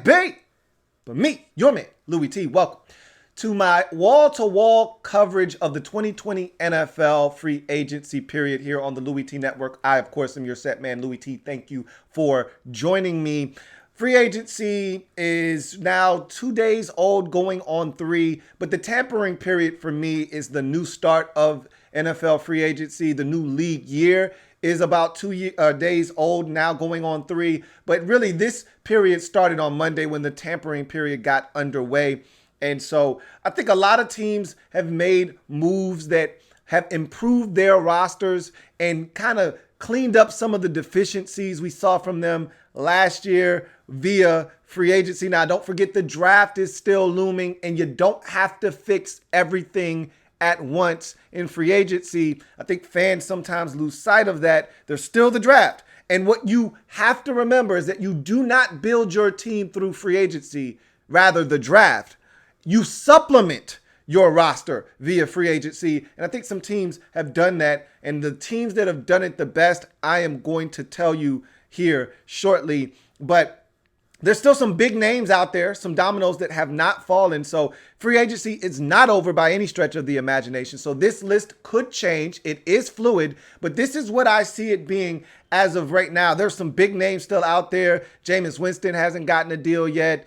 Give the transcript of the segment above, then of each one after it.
L.A.B. But me, your man, Louie T. Welcome to my wall-to-wall coverage of the 2020 NFL free agency period here on the Louie T Network. I, of course, am your set man, Louie T. Thank you for joining me. Free agency is now 2 days old, going on 3, but the tampering period for me is the new start of NFL free agency. The new league year is about 2 days old, now going on 3. But really, this period started on Monday when the tampering period got underway. And so I think a lot of teams have made moves that have improved their rosters and kind of cleaned up some of the deficiencies we saw from them last year via free agency. Now, don't forget the draft is still looming, and you don't have to fix everything at once in free agency. I think fans sometimes lose sight of that. There's still the draft. And what you have to remember is that you do not build your team through free agency, rather the draft. You supplement your roster via free agency. And I think some teams have done that. And the teams that have done it the best, I am going to tell you here shortly. But there's still some big names out there, some dominoes that have not fallen. So free agency is not over by any stretch of the imagination. So this list could change. It is fluid, but this is what I see it being as of right now. There's some big names still out there. Jameis Winston hasn't gotten a deal yet.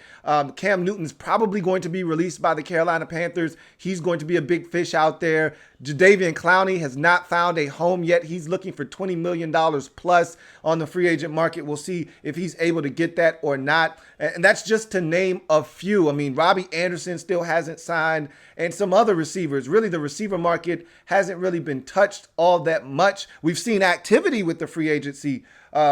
Cam Newton's probably going to be released by the Carolina Panthers. He's going to be a big fish out there. Jadeveon Clowney has not found a home yet. He's looking for $20 million plus on the free agent market. We'll see if he's able to get that or not. And that's just to name a few. I mean, Robbie Anderson still hasn't signed, and some other receivers. Really, the receiver market hasn't really been touched all that much. We've seen activity with the free agency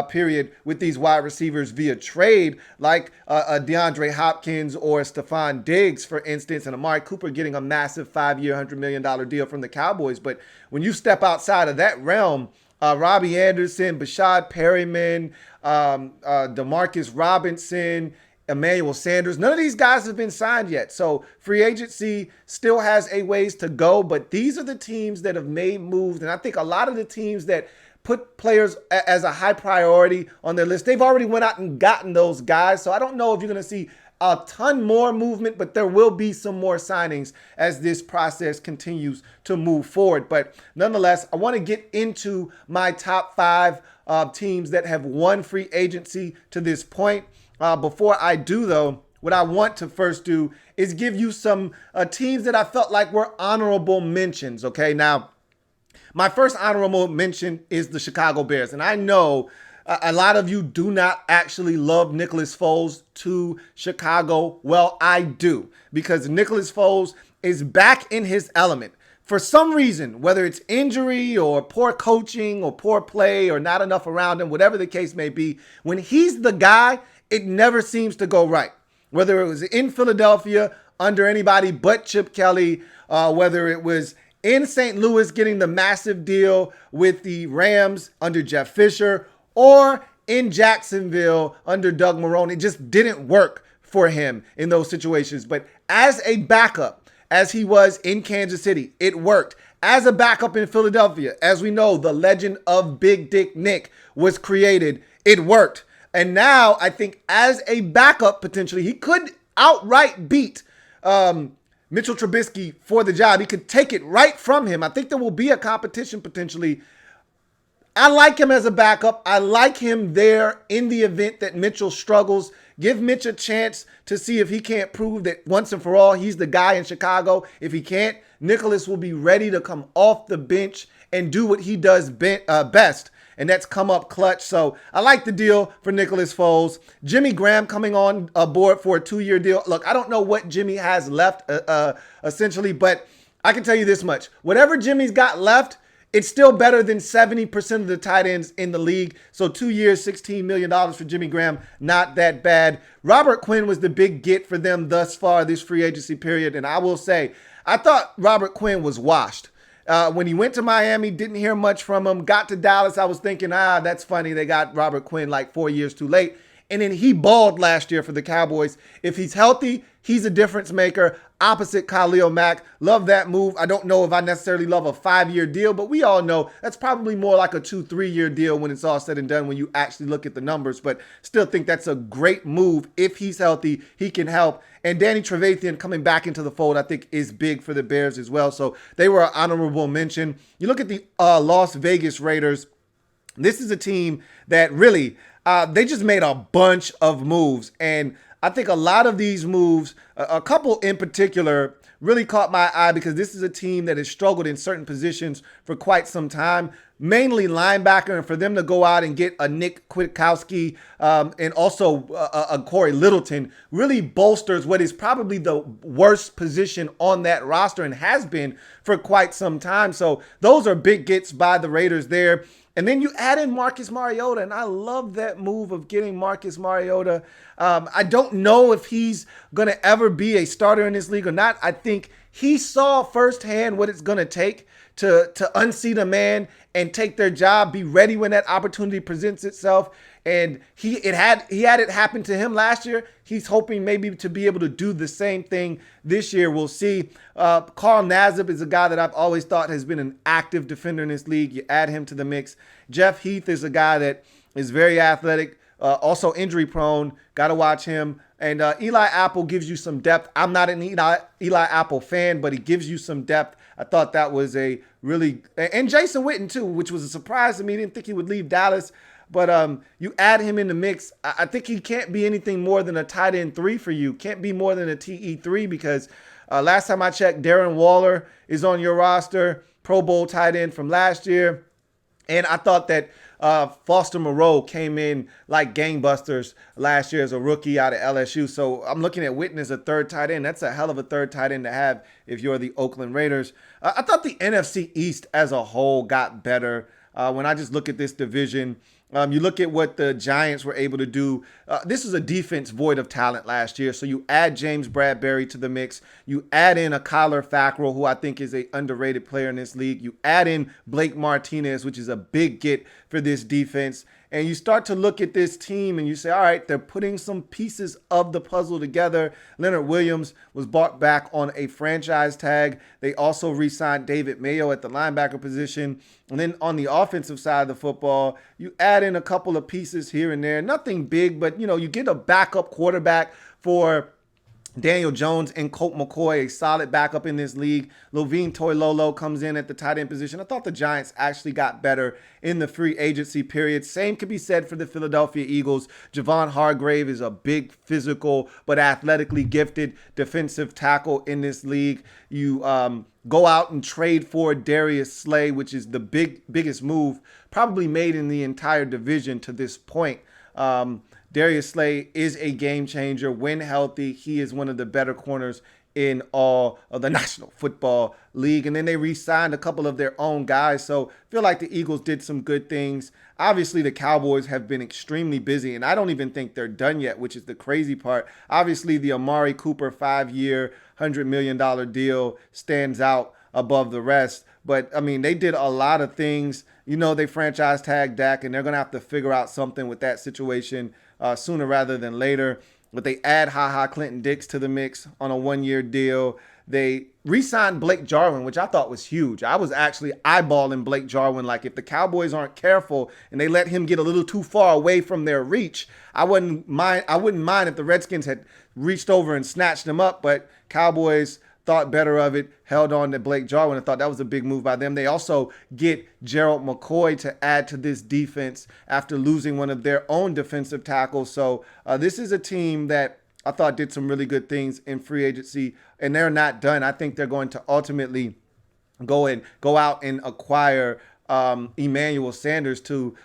period with these wide receivers via trade, like DeAndre Hopkins or Stephon Diggs, for instance, and Amari Cooper getting a massive 5-year, $100 million deal from the Cowboys. But when you step outside of that realm, Robbie Anderson, Bashad Perryman, Demarcus Robinson, Emmanuel Sanders, none of these guys have been signed yet. So free agency still has a ways to go, but these are the teams that have made moves. And I think a lot of the teams that put players as a high priority on their list, they've already went out and gotten those guys. So I don't know if you're going to see a ton more movement, but there will be some more signings as this process continues to move forward. But nonetheless, I want to get into my top 5 teams that have won free agency to this point. Before I do, though, what I want to first do is give you some teams that I felt like were honorable mentions. Okay, now, my first honorable mention is the Chicago Bears. And I know a lot of you do not actually love Nicholas Foles to Chicago. Well, I do, because Nicholas Foles is back in his element. For some reason, whether it's injury or poor coaching or poor play or not enough around him, whatever the case may be, when he's the guy, it never seems to go right. Whether it was in Philadelphia under anybody but Chip Kelly, whether it was in St. Louis getting the massive deal with the Rams under Jeff Fisher, or in Jacksonville under Doug Marrone, it just didn't work for him in those situations. But as a backup, as he was in Kansas City, it worked. As a backup in Philadelphia, as we know, the legend of Big Dick Nick was created. It worked. And now I think as a backup, potentially, he could outright beat Mitchell Trubisky for the job. He could take it right from him. I think there will be a competition potentially. I like him as a backup. I like him there in the event that Mitchell struggles. Give Mitch a chance to see if he can't prove that once and for all he's the guy in Chicago. If he can't, Nicholas will be ready to come off the bench and do what he does best, and that's come up clutch. So I like the deal for Nicholas Foles. Jimmy Graham coming on board for a 2-year deal. Look, I don't know what Jimmy has left essentially, but I can tell you this much. Whatever Jimmy's got left, it's still better than 70% of the tight ends in the league. So 2 years, $16 million for Jimmy Graham, not that bad. Robert Quinn was the big get for them thus far this free agency period. And I will say, I thought Robert Quinn was washed. When he went to Miami, didn't hear much from him. Got to Dallas, I was thinking, that's funny. They got Robert Quinn like 4 years too late. And then he balled last year for the Cowboys. If he's healthy, he's a difference maker. opposite Khalil Mack. Love that move. I don't know if I necessarily love a 5-year deal, but we all know that's probably more like a 2-3 year deal when it's all said and done when you actually look at the numbers. But still think that's a great move. If he's healthy, he can help. And Danny Trevathan coming back into the fold, I think, is big for the Bears as well. So they were an honorable mention. You look at the Las Vegas Raiders. This is a team that really, they just made a bunch of moves. And I think a lot of these moves, a couple in particular, really caught my eye because this is a team that has struggled in certain positions for quite some time, mainly linebacker, and for them to go out and get a Nick Kwiatkowski and also a Corey Littleton really bolsters what is probably the worst position on that roster and has been for quite some time. So those are big gets by the Raiders there. And then you add in Marcus Mariota, and I love that move of getting Marcus Mariota. I don't know if he's going to ever be a starter in this league or not. I think he saw firsthand what it's going to take to unseat a man and take their job, be ready when that opportunity presents itself. And he had it happen to him last year. He's hoping maybe to be able to do the same thing this year. We'll see. Carl Nassib is a guy that I've always thought has been an active defender in this league. You add him to the mix. Jeff Heath is a guy that is very athletic, also injury prone. Got to watch him. And Eli Apple gives you some depth. I'm not an Eli Apple fan, but he gives you some depth. I thought that was a really, and Jason Witten too, which was a surprise to me. Didn't think he would leave Dallas. But you add him in the mix. I think he can't be anything more than a tight end 3 for you. Can't be more than a TE3 because last time I checked, Darren Waller is on your roster, Pro Bowl tight end from last year. And I thought that Foster Moreau came in like gangbusters last year as a rookie out of LSU. So I'm looking at Witten as a third tight end. That's a hell of a third tight end to have if you're the Oakland Raiders. I thought the NFC East as a whole got better when I just look at this division. You look at what the Giants were able to do. This was a defense void of talent last year. So you add James Bradbury to the mix. You add in a Kyler Fackrell, who I think is an underrated player in this league. You add in Blake Martinez, which is a big get for this defense. And you start to look at this team and you say, all right, they're putting some pieces of the puzzle together. Leonard Williams was brought back on a franchise tag. They also re-signed David Mayo at the linebacker position. And then on the offensive side of the football, you add in a couple of pieces here and there. Nothing big, but, you get a backup quarterback for Daniel Jones and Colt McCoy, a solid backup in this league. Lovine Toilolo comes in at the tight end position. I thought the Giants actually got better in the free agency period. Same could be said for the Philadelphia Eagles. Javon Hargrave is a big physical but athletically gifted defensive tackle in this league. You go out and trade for Darius Slay, which is the biggest move probably made in the entire division to this point. Darius Slay is a game changer. When healthy, he is one of the better corners in all of the National Football League. And then they re-signed a couple of their own guys. So I feel like the Eagles did some good things. Obviously, the Cowboys have been extremely busy, and I don't even think they're done yet, which is the crazy part. Obviously, the Amari Cooper 5-year, $100 million deal stands out above the rest. But, I mean, they did a lot of things. They franchise tagged Dak, and they're going to have to figure out something with that situation sooner rather than later. But they add HaHa Clinton-Dix to the mix on a 1-year deal. They re-signed Blake Jarwin, which I thought was huge. I was actually eyeballing Blake Jarwin. Like, if the Cowboys aren't careful and they let him get a little too far away from their reach, I wouldn't mind if the Redskins had reached over and snatched him up. But Cowboys thought better of it, held on to Blake Jarwin. I thought that was a big move by them. They also get Gerald McCoy to add to this defense after losing one of their own defensive tackles. So this is a team that I thought did some really good things in free agency, and they're not done. I think they're going to ultimately go out and acquire Emmanuel Sanders to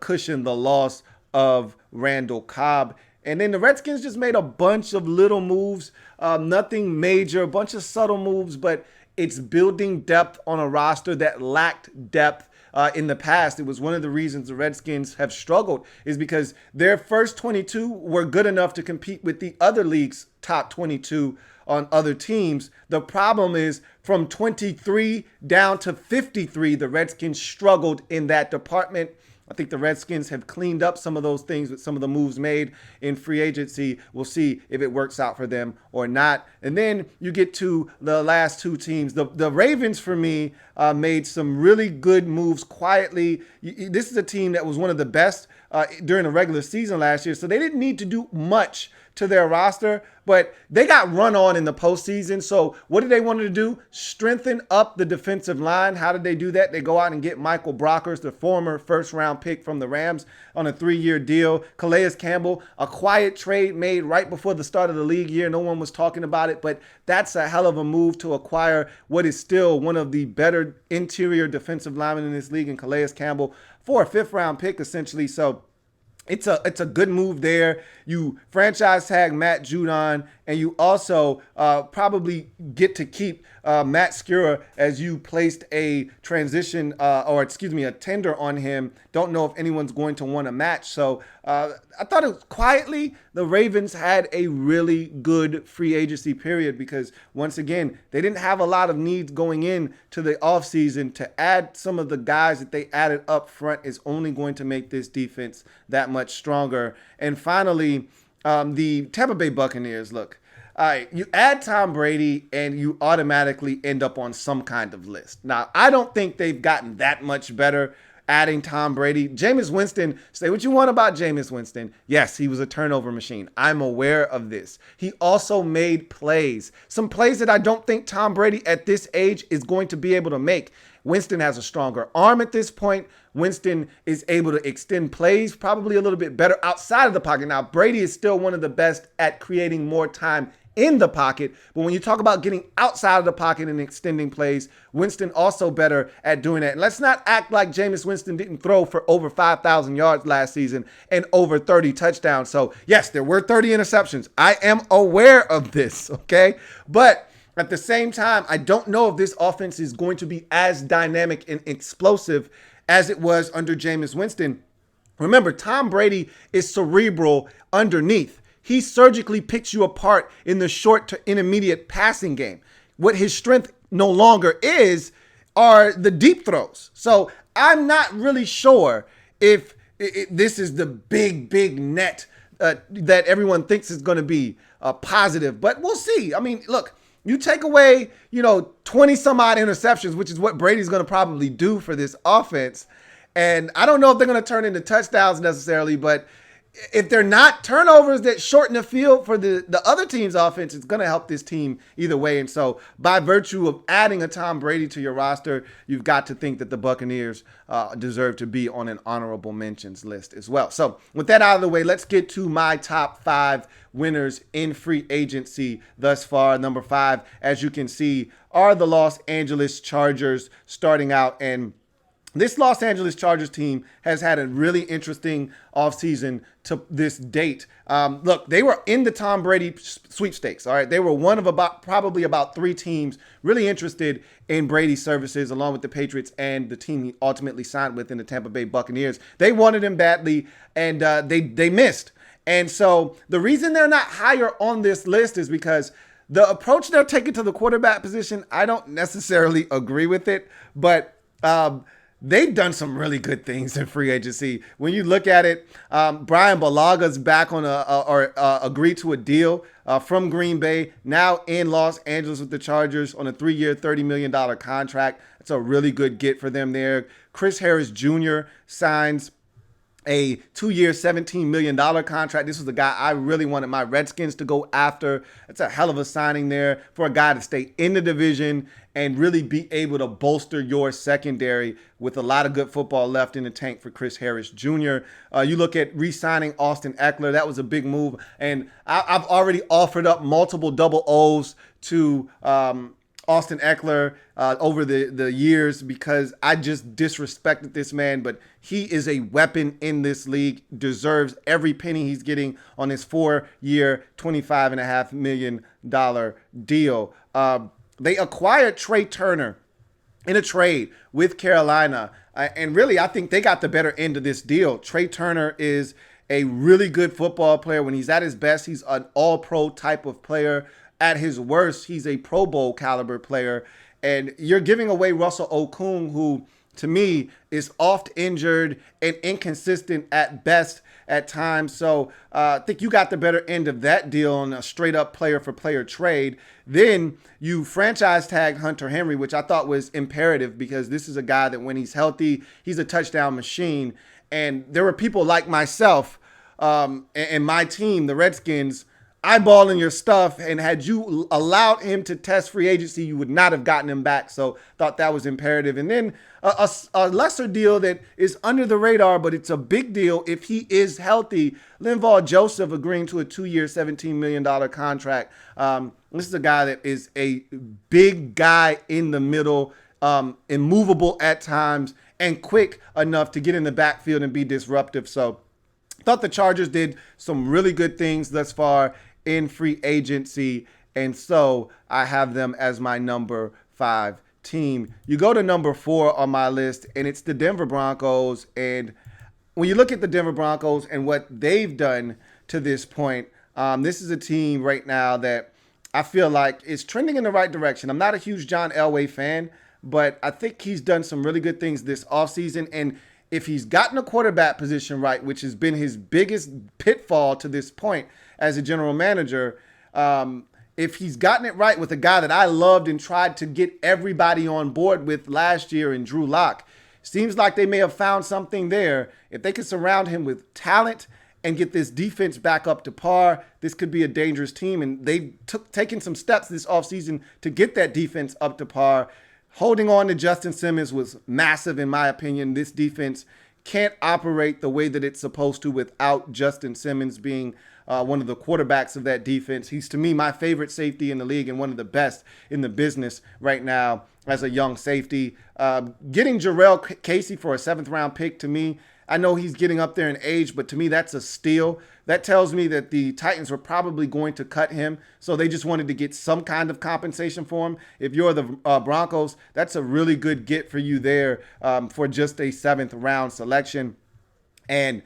cushion the loss of Randall Cobb. And then the Redskins just made a bunch of little moves, nothing major, a bunch of subtle moves, but it's building depth on a roster that lacked depth in the past. It was one of the reasons the Redskins have struggled, is because their first 22 were good enough to compete with the other league's top 22 on other teams. The problem is from 23 down to 53, the Redskins struggled in that department. I think the Redskins have cleaned up some of those things with some of the moves made in free agency. We'll see if it works out for them or not. And then you get to the last two teams. The Ravens, for me, made some really good moves quietly. This is a team that was one of the best during the regular season last year, so they didn't need to do much to their roster, but they got run on in the postseason. So what did they want to do? Strengthen up the defensive line. How did they do that? They go out and get Michael Brockers, the former first-round pick from the Rams, on a 3-year deal. Calais Campbell, a quiet trade made right before the start of the league year. No one was talking about it, but that's a hell of a move to acquire what is still one of the better interior defensive linemen in this league in Calais Campbell for a 5th-round pick, essentially. So it's a good move there. You franchise tag Matt Judon, and you also probably get to keep Matt Skura as you placed a transition, a tender on him. Don't know if anyone's going to want a match. So I thought it was quietly, the Ravens had a really good free agency period because, once again, they didn't have a lot of needs going in to the offseason. To add some of the guys that they added up front is only going to make this defense that much stronger. And finally, the Tampa Bay Buccaneers, look. All right, you add Tom Brady and you automatically end up on some kind of list. Now, I don't think they've gotten that much better adding Tom Brady. Jameis Winston, say what you want about Jameis Winston. Yes, he was a turnover machine. I'm aware of this. He also made plays. Some plays that I don't think Tom Brady at this age is going to be able to make. Winston has a stronger arm at this point. Winston is able to extend plays probably a little bit better outside of the pocket. Now, Brady is still one of the best at creating more time in the pocket, but when you talk about getting outside of the pocket and extending plays, Winston also better at doing that. And let's not act like Jameis Winston didn't throw for over 5,000 yards last season and over 30 touchdowns. So yes, there were 30 interceptions. I am aware of this, okay? But at the same time, I don't know if this offense is going to be as dynamic and explosive as it was under Jameis Winston. Remember, Tom Brady is cerebral underneath. He surgically picks you apart in the short to intermediate passing game. What his strength no longer is are the deep throws. So I'm not really sure if this is the big net that everyone thinks is going to be positive, but we'll see. I mean, look, you take away, 20 some odd interceptions, which is what Brady's going to probably do for this offense. And I don't know if they're going to turn into touchdowns necessarily, but if they're not turnovers that shorten the field for the other team's offense, it's going to help this team either way. And so by virtue of adding a Tom Brady to your roster, you've got to think that the Buccaneers deserve to be on an honorable mentions list as well. So with that out of the way, let's get to my top 5 winners in free agency thus far. Number 5, as you can see, are the Los Angeles Chargers starting out. And this Los Angeles Chargers team has had a really interesting offseason to this date. Look, they were in the Tom Brady sweepstakes, all right? They were one of probably about 3 teams really interested in Brady's services, along with the Patriots and the team he ultimately signed with in the Tampa Bay Buccaneers. They wanted him badly, and they missed. And so the reason they're not higher on this list is because the approach they're taking to the quarterback position, I don't necessarily agree with it, but they've done some really good things in free agency. When you look at it, Brian Balaga's back on agreed to a deal from Green Bay, now in Los Angeles with the Chargers on a 3-year, $30 million contract. It's a really good get for them there. Chris Harris Jr. signs a 2-year, $17 million contract. This was the guy I really wanted my Redskins to go after. It's a hell of a signing there for a guy to stay in the division and really be able to bolster your secondary with a lot of good football left in the tank for Chris Harris Jr. You look at re-signing Austin Eckler. That was a big move. And I've already offered up multiple double O's to Austin Eckler over the years because I just disrespected this man, but he is a weapon in this league, deserves every penny he's getting on his 4-year, $25.5 million deal. They acquired Trey Turner in a trade with Carolina, and really I think they got the better end of this deal. Trey Turner is a really good football player. When he's at his best, he's an all-pro type of player. At his worst, he's a Pro Bowl caliber player. And you're giving away Russell Okung, who to me, is oft injured and inconsistent at best at times. So I think you got the better end of that deal on a straight up player for player trade. Then you franchise tagged Hunter Henry, which I thought was imperative because this is a guy that when he's healthy, he's a touchdown machine. And there were people like myself and my team, the Redskins, eyeballing your stuff, and had you allowed him to test free agency, you would not have gotten him back. So thought that was imperative. And then a lesser deal that is under the radar, but it's a big deal if he is healthy. Linval Joseph agreeing to a 2-year, $17 million contract. This is a guy that is a big guy in the middle, immovable at times, and quick enough to get in the backfield and be disruptive. So thought the Chargers did some really good things thus far in free agency, and so I have them as my number 5 team. You go to number 4 on my list, and it's the Denver Broncos. And when you look at the Denver Broncos and what they've done to this point, this is a team right now that I feel like is trending in the right direction. I'm not a huge John Elway fan, but I think he's done some really good things this offseason. And if he's gotten a quarterback position right, which has been his biggest pitfall to this point as a general manager, if he's gotten it right with a guy that I loved and tried to get everybody on board with last year in Drew Lock, seems like they may have found something there. If they could surround him with talent and get this defense back up to par, this could be a dangerous team. And they've taken some steps this offseason to get that defense up to par. Holding on to Justin Simmons was massive, in my opinion. This defense can't operate the way that it's supposed to without Justin Simmons being one of the quarterbacks of that defense. He's, to me, my favorite safety in the league and one of the best in the business right now as a young safety. Getting Jarrell Casey for a 7th-round pick, to me, I know he's getting up there in age, but to me, that's a steal. That tells me that the Titans were probably going to cut him, so they just wanted to get some kind of compensation for him. If you're the Broncos, that's a really good get for you there for just a 7th-round selection. And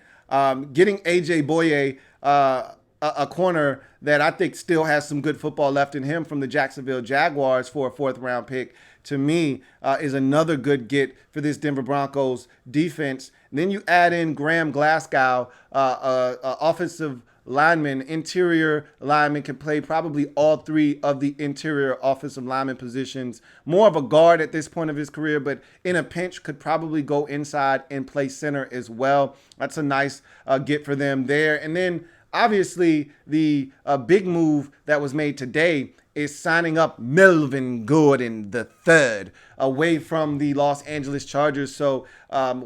getting A.J. Boye, a corner that I think still has some good football left in him from the Jacksonville Jaguars for a 4th-round pick, to me, is another good get for this Denver Broncos defense. And then you add in Graham Glasgow, offensive lineman, interior lineman, can play probably all 3 of the interior offensive lineman positions. More of a guard at this point of his career, but in a pinch could probably go inside and play center as well. That's a nice get for them there. And then obviously the big move that was made today is signing up Melvin Gordon III away from the Los Angeles Chargers. So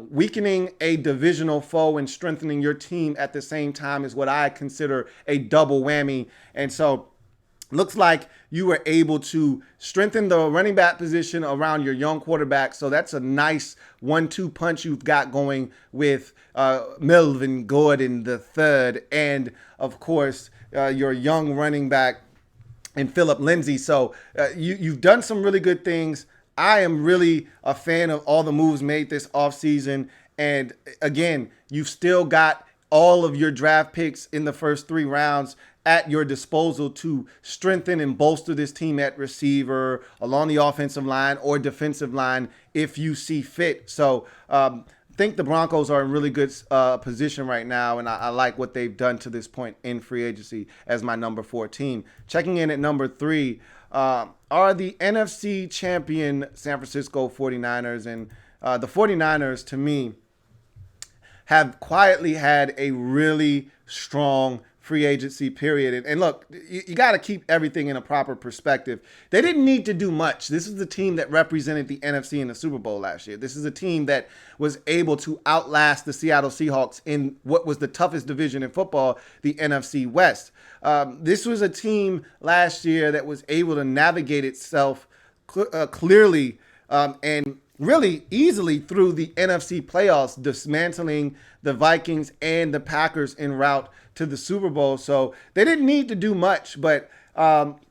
weakening a divisional foe and strengthening your team at the same time is what I consider a double whammy. And so looks like you were able to strengthen the running back position around your young quarterback. So that's a nice 1-2 punch you've got going with Melvin Gordon III. And, of course, your young running back and Phillip Lindsay. So you've done some really good things. I am really a fan of all the moves made this offseason. And again, you've still got all of your draft picks in the first 3 rounds at your disposal to strengthen and bolster this team at receiver, along the offensive line or defensive line if you see fit. So think the Broncos are in really good position right now, and I like what they've done to this point in free agency as my number 4 team. Checking in at number 3 are the NFC champion San Francisco 49ers. And the 49ers, to me, have quietly had a really strong free agency period. And look, you got to keep everything in a proper perspective. They didn't need to do much. This is the team that represented the NFC in the Super Bowl last year. This is a team that was able to outlast the Seattle Seahawks in what was the toughest division in football, the NFC West. This was a team last year that was able to navigate itself clearly and really easily through the NFC playoffs, dismantling the Vikings and the Packers en route to the Super Bowl. So they didn't need to do much, but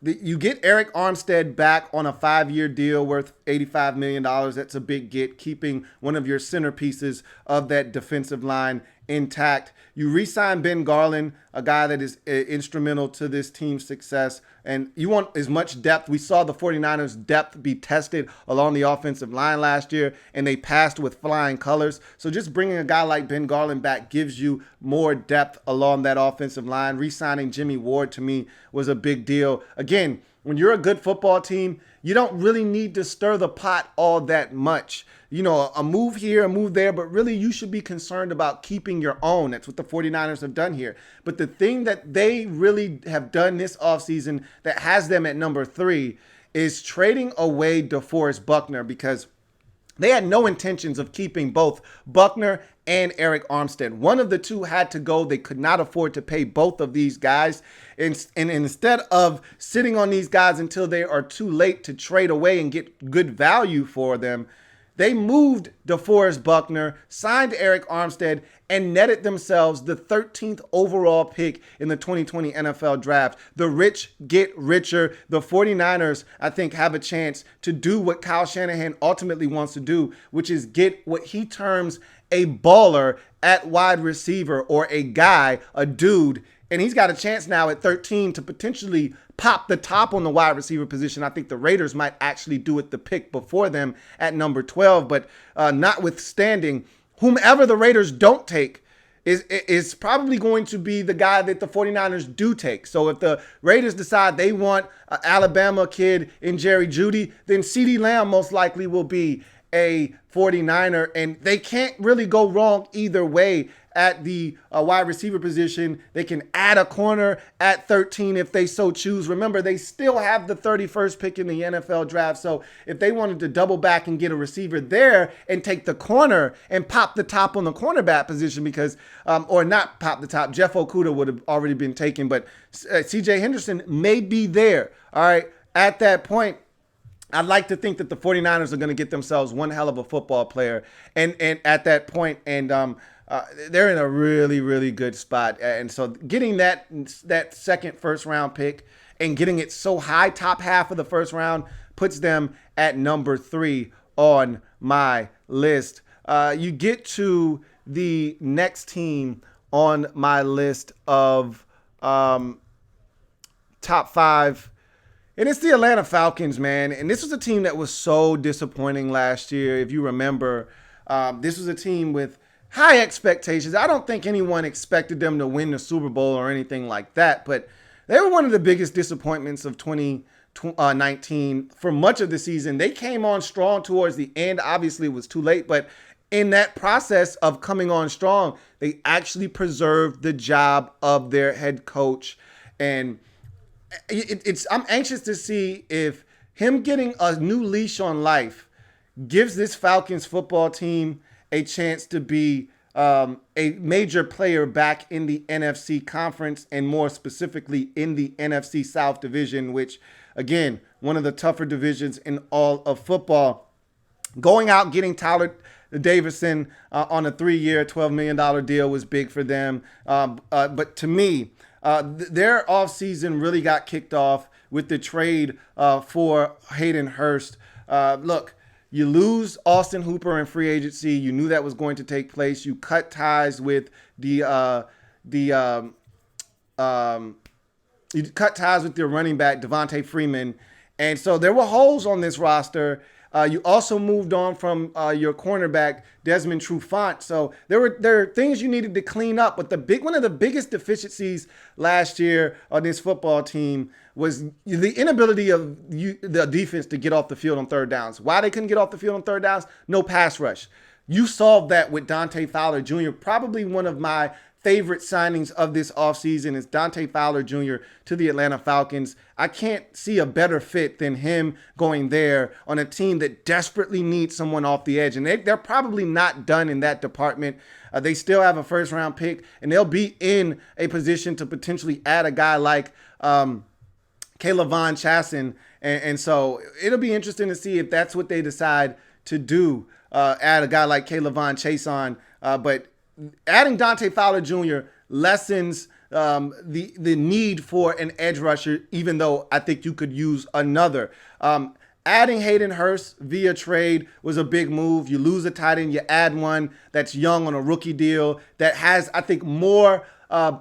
you get Eric Armstead back on a 5-year deal worth $85 million. That's a big get, keeping one of your centerpieces of that defensive line intact. You re-sign Ben Garland, a guy that is instrumental to this team's success, and you want as much depth. We saw the 49ers' depth be tested along the offensive line last year, and they passed with flying colors. So just bringing a guy like Ben Garland back gives you more depth along that offensive line. Re-signing Jimmy Ward, to me, was a big deal. Again, when you're a good football team, you don't really need to stir the pot all that much. You know, a move here, a move there, but really you should be concerned about keeping your own. That's what the 49ers have done here. But the thing that they really have done this offseason that has them at number 3 is trading away DeForest Buckner, because they had no intentions of keeping both Buckner and Eric Armstead. One of the two had to go. They could not afford to pay both of these guys. And instead of sitting on these guys until they are too late to trade away and get good value for them, they moved DeForest Buckner, signed Eric Armstead, and netted themselves the 13th overall pick in the 2020 NFL Draft. The rich get richer. The 49ers, I think, have a chance to do what Kyle Shanahan ultimately wants to do, which is get what he terms a baller at wide receiver, or a guy, a dude. And he's got a chance now at 13 to potentially pop the top on the wide receiver position. I think the Raiders might actually do it the pick before them at number 12. But notwithstanding, whomever the Raiders don't take is probably going to be the guy that the 49ers do take. So if the Raiders decide they want an Alabama kid in Jerry Jeudy, then CeeDee Lamb most likely will be a 49er. And they can't really go wrong either way at the wide receiver position. They can add a corner at 13 if they so choose. Remember, they still have the 31st pick in the NFL draft. So if they wanted to double back and get a receiver there and take the corner and pop the top on the cornerback position, because, or not pop the top, Jeff Okudah would have already been taken, but CJ Henderson may be there. All right. At that point, I'd like to think that the 49ers are going to get themselves one hell of a football player. And at that point, they're in a really, really good spot. And so getting that second first round pick and getting it so high, top half of the first round, puts them at number 3 on my list. You get to the next team on my list of top 5. And it's the Atlanta Falcons, man. And this was a team that was so disappointing last year. If you remember, this was a team with high expectations. I don't think anyone expected them to win the Super Bowl or anything like that, but they were one of the biggest disappointments of 2019 for much of the season. They came on strong towards the end. Obviously, it was too late, but in that process of coming on strong, they actually preserved the job of their head coach. And I'm anxious to see if him getting a new leash on life gives this Falcons football team a chance to be a major player back in the NFC conference, and more specifically in the NFC South division, which, again, one of the tougher divisions in all of football. Going out, getting Tyler Davison on a 3-year, $12 million deal was big for them. But to me, their offseason really got kicked off with the trade for Hayden Hurst. Look, you lose Austin Hooper in free agency. You knew that was going to take place. You cut ties with you cut ties with your running back, Devontae Freeman. And so there were holes on this roster. You also moved on from your cornerback, Desmond Trufant. So there are things you needed to clean up. But one of the biggest deficiencies last year on this football team was the inability of the defense to get off the field on third downs. Why they couldn't get off the field on third downs? No pass rush. You solved that with Dante Fowler Jr., probably one of my favorite signings of this offseason is Dante Fowler Jr. to the Atlanta Falcons. I can't see a better fit than him going there on a team that desperately needs someone off the edge. And they're probably not done in that department. They still have a first-round pick, and they'll be in a position to potentially add a guy like Caleb Von Chasson. And so it'll be interesting to see if that's what they decide to do, add a guy like Caleb Von Chasson. But adding Dante Fowler Jr. lessens the need for an edge rusher, even though I think you could use another. Adding Hayden Hurst via trade was a big move. You lose a tight end, you add one that's young on a rookie deal that has, I think, more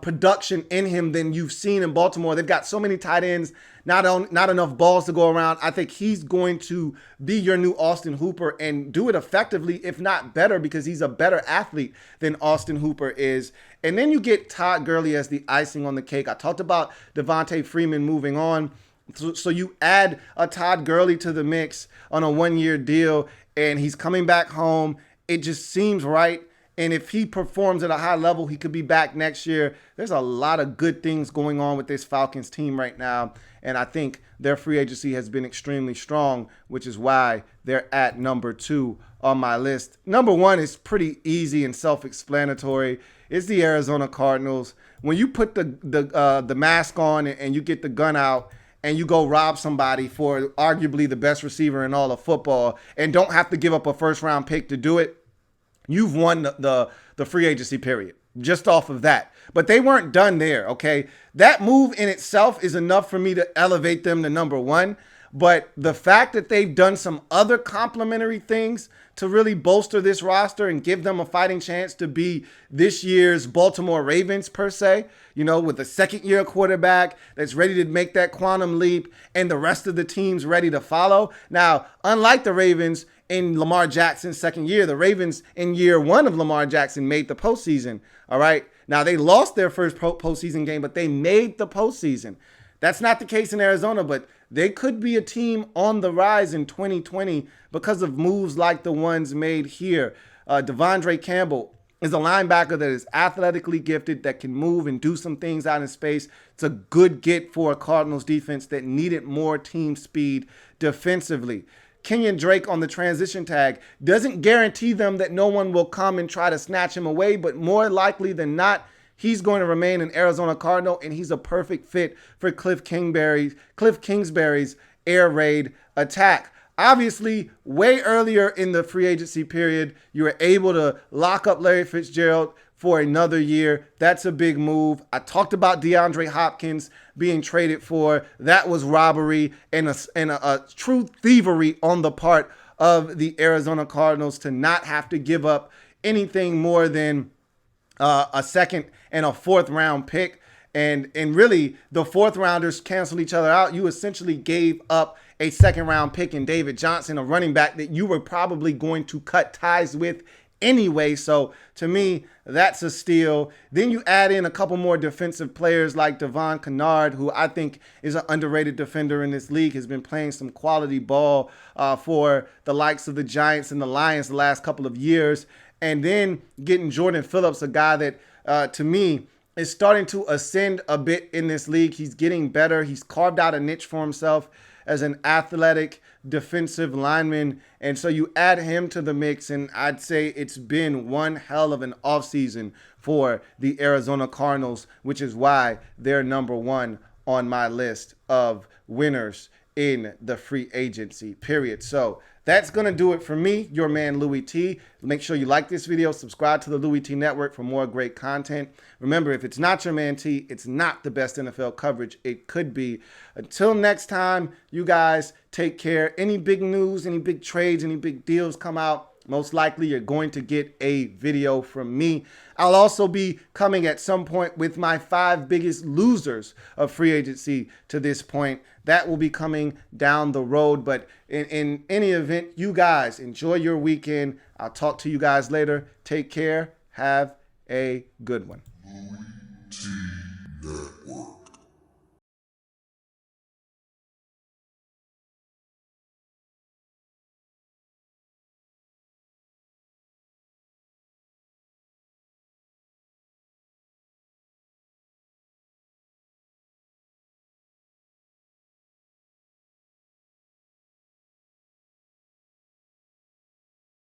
production in him than you've seen in Baltimore. They've got so many tight ends, not enough balls to go around. I think he's going to be your new Austin Hooper and do it effectively, if not better, because he's a better athlete than Austin Hooper is. And then you get Todd Gurley as the icing on the cake. I talked about Devontae Freeman moving on. So you add a Todd Gurley to the mix on a one-year deal, and he's coming back home. It just seems right. And if he performs at a high level, he could be back next year. There's a lot of good things going on with this Falcons team right now. And I think their free agency has been extremely strong, which is why they're at number 2 on my list. Number 1 is pretty easy and self-explanatory. It's the Arizona Cardinals. When you put the mask on and you get the gun out, and you go rob somebody for arguably the best receiver in all of football and don't have to give up a first-round pick to do it, you've won the free agency period just off of that. But they weren't done there, okay? That move in itself is enough for me to elevate them to number 1. But the fact that they've done some other complementary things to really bolster this roster and give them a fighting chance to be this year's Baltimore Ravens, per se, you know, with a second-year quarterback that's ready to make that quantum leap and the rest of the team's ready to follow. Now, unlike the Ravens in Lamar Jackson's second year, the Ravens in year 1 of Lamar Jackson made the postseason, all right? Now, they lost their first postseason game, but they made the postseason. That's not the case in Arizona, but they could be a team on the rise in 2020 because of moves like the ones made here. Devondre Campbell is a linebacker that is athletically gifted, that can move and do some things out in space. It's a good get for a Cardinals defense that needed more team speed defensively. Kenyon Drake on the transition tag doesn't guarantee them that no one will come and try to snatch him away, but more likely than not, he's going to remain an Arizona Cardinal, and he's a perfect fit for Cliff Kingsbury's air raid attack. Obviously, way earlier in the free agency period, you were able to lock up Larry Fitzgerald for another year. That's a big move. I talked about DeAndre Hopkins being traded for. That was robbery and a true thievery on the part of the Arizona Cardinals to not have to give up anything more than a second and a fourth round pick. And really, the fourth rounders canceled each other out. You essentially gave up a second round pick in David Johnson, a running back that you were probably going to cut ties with anyway. So to me, that's a steal. Then you add in a couple more defensive players like Devon Kennard, who I think is an underrated defender in this league, has been playing some quality ball for the likes of the Giants and the Lions the last couple of years. And then getting Jordan Phillips, a guy that to me is starting to ascend a bit in this league. He's getting better. He's carved out a niche for himself as an athletic defensive lineman. And so you add him to the mix, and I'd say it's been one hell of an offseason for the Arizona Cardinals, which is why they're number 1 on my list of winners in the free agency period. So that's going to do it for me, your man Louie T. Make sure you like this video, subscribe to the Louie T Network for more great content. Remember, if it's not your man T, it's not the best NFL coverage it could be. Until next time, you guys take care. Any big news, any big trades, any big deals come out, most likely you're going to get a video from me. I'll also be coming at some point with my 5 biggest losers of free agency to this point. That will be coming down the road. But in any event, you guys enjoy your weekend. I'll talk to you guys later. Take care. Have a good one. Louie T Network.